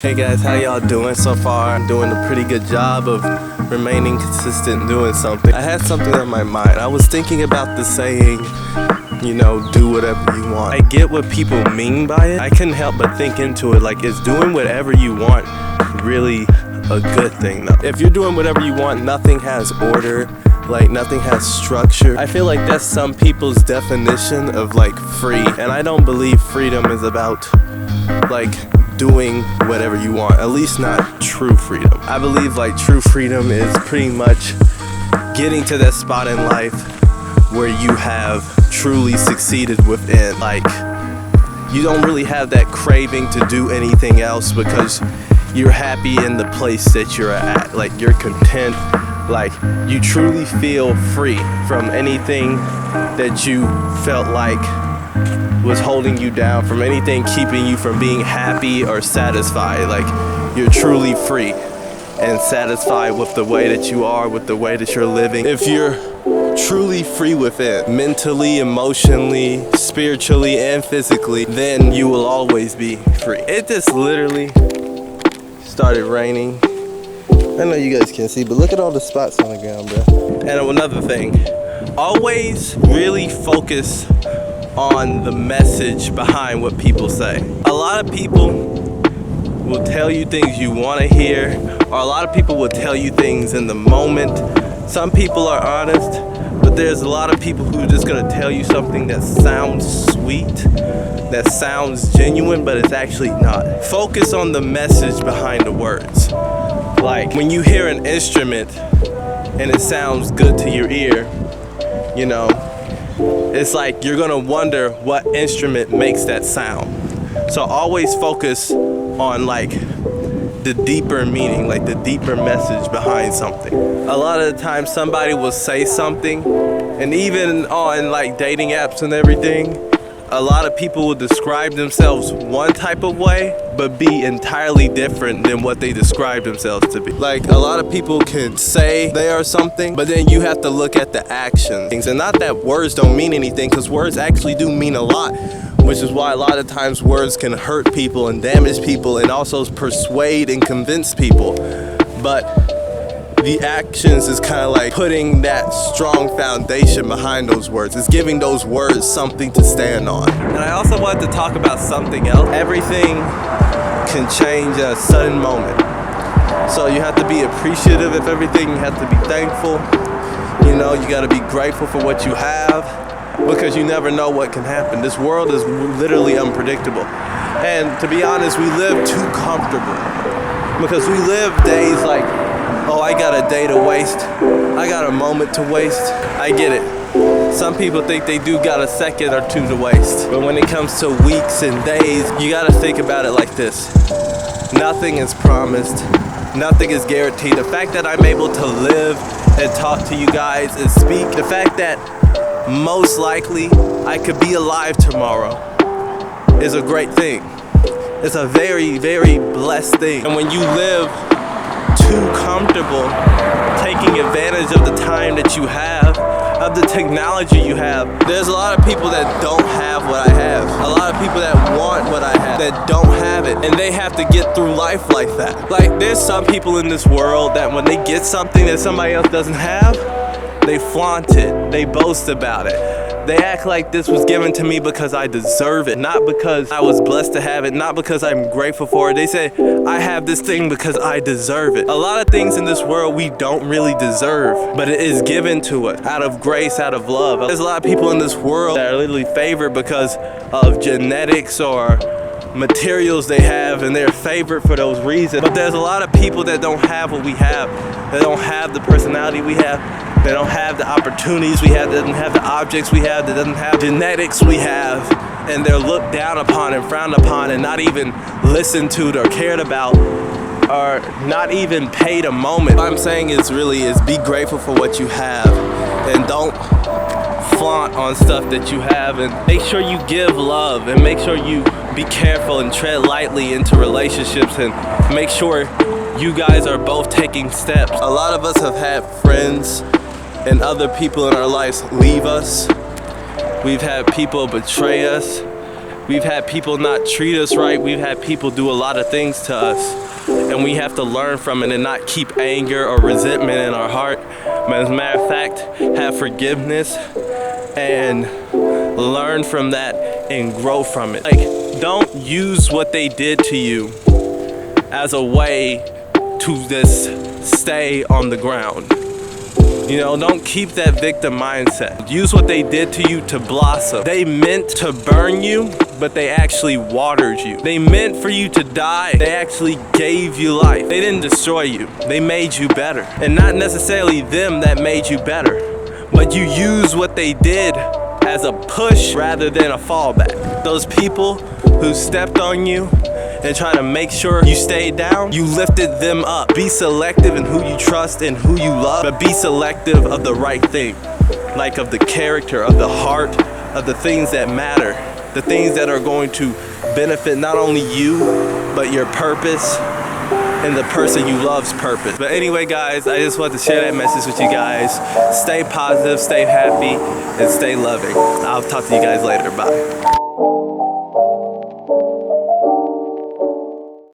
Hey guys, how y'all doing so far? I'm doing a pretty good job of remaining consistent doing something. I had something on my mind. I was thinking about the saying, do whatever you want. I get what people mean by it. I couldn't help but think into it, like, is doing whatever you want really a good thing though? If you're doing whatever you want, nothing has order, like nothing has structure. I feel like that's some people's definition of like free, and I don't believe freedom is about like doing whatever you want, at least not true freedom. I believe like true freedom is pretty much getting to that spot in life where you have truly succeeded within. Like, you don't really have that craving to do anything else because you're happy in the place that you're at. Like, you're content. Like, you truly feel free from anything that you felt like was holding you down, from anything keeping you from being happy or satisfied. Like, you're truly free and satisfied with the way that you are, with the way that you're living. If you're truly free within, mentally, emotionally, spiritually, and physically, then you will always be free. It just literally started raining. I know you guys can't see, but look at all the spots on the ground, bro. And another thing, always really focus on the message behind what people say. A lot of people will tell you things you want to hear, or a lot of people will tell you things in the moment. Some people are honest, but there's a lot of people who are just gonna tell you something that sounds sweet, that sounds genuine, but it's actually not. Focus on the message behind the words. Like, when you hear an instrument and it sounds good to your ear, it's like you're gonna wonder what instrument makes that sound. So always focus on like the deeper meaning, like the deeper message behind something. A lot of the time somebody will say something, and even on like dating apps and everything, a lot of people will describe themselves one type of way, but be entirely different than what they describe themselves to be. Like, a lot of people can say they are something, but then you have to look at the actions. And not that words don't mean anything, because words actually do mean a lot, which is why a lot of times words can hurt people and damage people and also persuade and convince people. But the actions is kind of like putting that strong foundation behind those words. It's giving those words something to stand on. And I also wanted to talk about something else. Everything can change at a sudden moment. So you have to be appreciative of everything. You have to be thankful. You got to be grateful for what you have, because you never know what can happen. This world is literally unpredictable. And to be honest, we live too comfortable, because we live days like, oh, I got a day to waste. I got a moment to waste. I get it. Some people think they do got a second or two to waste. But when it comes to weeks and days, you gotta think about it like this. Nothing is promised. Nothing is guaranteed. The fact that I'm able to live and talk to you guys and speak, the fact that most likely I could be alive tomorrow is a great thing. It's a very, very blessed thing. And when you live too comfortable, taking advantage of the time that you have, of the technology you have, there's a lot of people that don't have what I have. A lot of people that want what I have that don't have it, and they have to get through life like that. Like, there's some people in this world that when they get something that somebody else doesn't have, they flaunt it, they boast about it. They act like this was given to me because I deserve it, not because I was blessed to have it, not because I'm grateful for it. They say, I have this thing because I deserve it. A lot of things in this world we don't really deserve, but it is given to us out of grace, out of love. There's a lot of people in this world that are literally favored because of genetics or materials they have, and they're favored for those reasons. But there's a lot of people that don't have what we have. They don't have the personality we have. They don't have the opportunities we have. They don't have the objects we have. They don't have genetics we have. And they're looked down upon and frowned upon and not even listened to or cared about, or not even paid a moment. What I'm saying is be grateful for what you have, and don't flaunt on stuff that you have, and make sure you give love, and make sure you be careful and tread lightly into relationships, and make sure you guys are both taking steps. A lot of us have had friends and other people in our lives leave us. We've had people betray us. We've had people not treat us right. We've had people do a lot of things to us. And we have to learn from it and not keep anger or resentment in our heart. But as a matter of fact, have forgiveness and learn from that and grow from it. Like, don't use what they did to you as a way to just stay on the ground. You know, don't keep that victim mindset. Use what they did to you to blossom. They meant to burn you, but they actually watered you. They meant for you to die. They actually gave you life. They didn't destroy you. They made you better. And not necessarily them that made you better, but you use what they did as a push rather than a fallback. Those people who stepped on you and trying to make sure you stayed down, you lifted them up. Be selective in who you trust and who you love, but be selective of the right thing. Like of the character, of the heart, of the things that matter. The things that are going to benefit not only you, but your purpose and the person you love's purpose. But anyway, guys, I just want to share that message with you guys. Stay positive, stay happy, and stay loving. I'll talk to you guys later. Bye.